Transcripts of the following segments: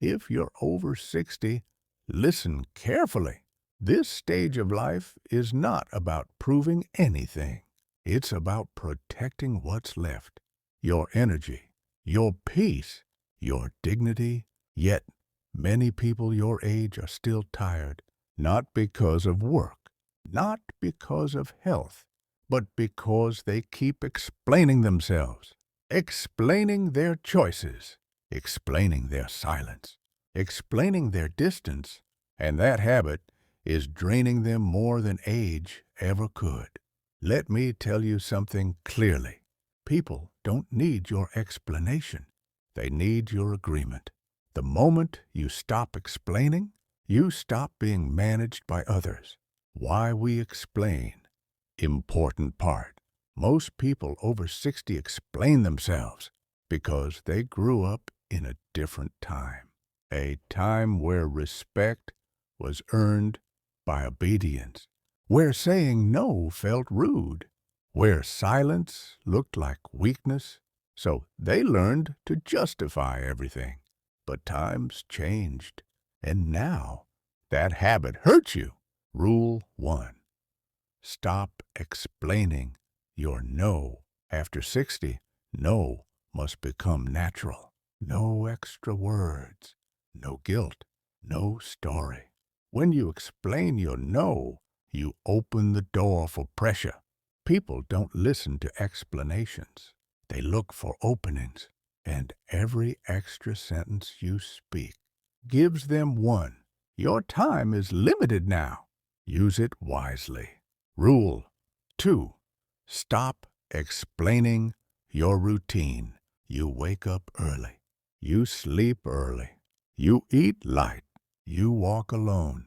If you're over 60, listen carefully. This stage of life is not about proving anything. It's about protecting what's left. Your energy, your peace, your dignity. Yet, many people your age are still tired, not because of work, not because of health, but because they keep explaining themselves, explaining their choices, explaining their silence, explaining their distance, and that habit is draining them more than age ever could. Let me tell you something clearly. People don't need your explanation. They need your agreement. The moment you stop explaining, you stop being managed by others. Why we explain. Important part. Most people over 60 explain themselves because they grew up in a different time. A time where respect was earned by obedience, where saying no felt rude, where silence looked like weakness, so they learned to justify everything. But times changed, and now that habit hurts you. Rule 1. Stop explaining your no. After 60, no must become natural. No extra words, no guilt, no story. When you explain your no, you open the door for pressure. People don't listen to explanations. They look for openings, and every extra sentence you speak gives them one. Your time is limited now. Use it wisely. Rule 2. Stop explaining your routine. You wake up early. You sleep early. You eat light. You walk alone.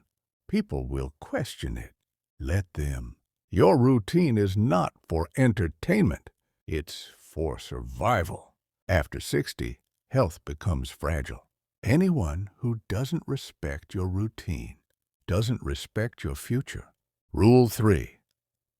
People will question it. Let them. Your routine is not for entertainment. It's for survival. After 60, health becomes fragile. Anyone who doesn't respect your routine doesn't respect your future. Rule 3.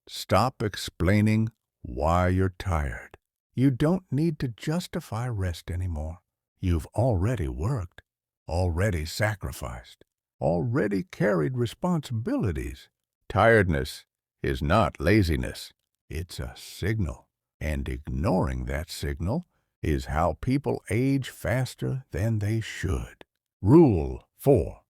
Stop explaining why you're tired. You don't need to justify rest anymore. You've already worked, already sacrificed, already carried responsibilities. Tiredness is not laziness. It's a signal. And ignoring that signal is how people age faster than they should. Rule 4.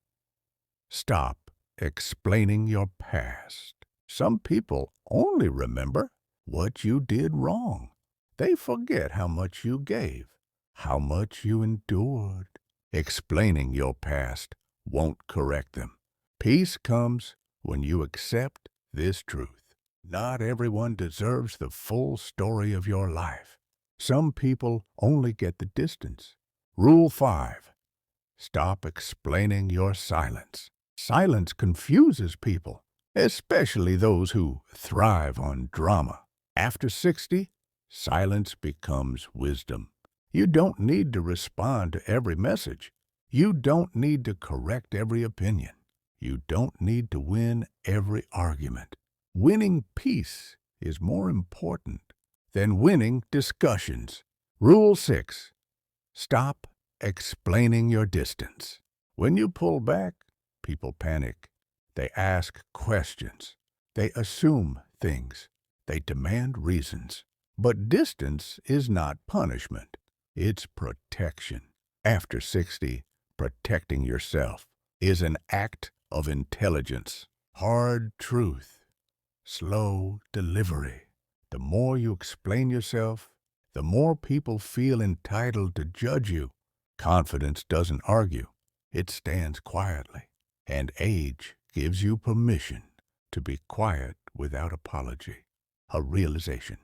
Stop explaining your past. Some people only remember what you did wrong. They forget how much you gave, how much you endured. Explaining your past won't correct them. Peace comes when you accept this truth. Not everyone deserves the full story of your life. Some people only get the distance. Rule 5. Stop explaining your silence. Silence confuses people, especially those who thrive on drama. After 60, silence becomes wisdom. You don't need to respond to every message. You don't need to correct every opinion. You don't need to win every argument. Winning peace is more important than winning discussions. Rule 6. Stop explaining your distance. When you pull back, people panic. They ask questions. They assume things. They demand reasons. But distance is not punishment. It's protection. After 60, protecting yourself is an act of intelligence. Hard truth. Slow delivery. The more you explain yourself, the more people feel entitled to judge you. Confidence doesn't argue. It stands quietly. And age gives you permission to be quiet without apology. A realization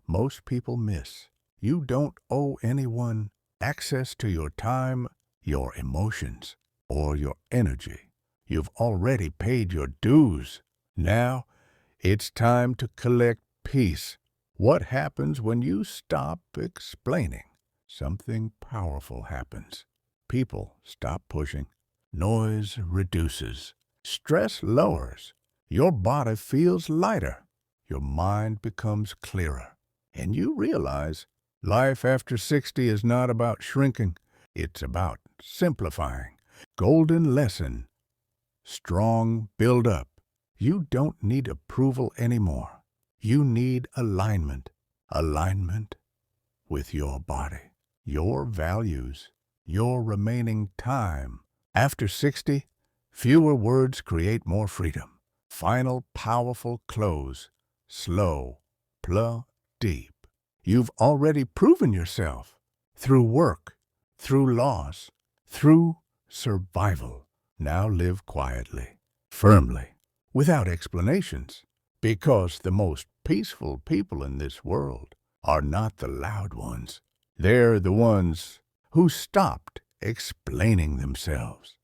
most people miss. You don't owe anyone access to your time, your emotions, or your energy. You've already paid your dues. Now, it's time to collect peace. What happens when you stop explaining? Something powerful happens. People stop pushing. Noise reduces. Stress lowers. Your body feels lighter. Your mind becomes clearer. And you realize life after 60 is not about shrinking. It's about simplifying. Golden lesson. Strong build up. You don't need approval anymore. You need alignment. Alignment with your body, your values, your remaining time. After 60, fewer words create more freedom. Final powerful close. Slow, plug, deep. You've already proven yourself through work, through loss, through survival. Now live quietly, firmly, without explanations, because the most peaceful people in this world are not the loud ones. They're the ones who stopped explaining themselves.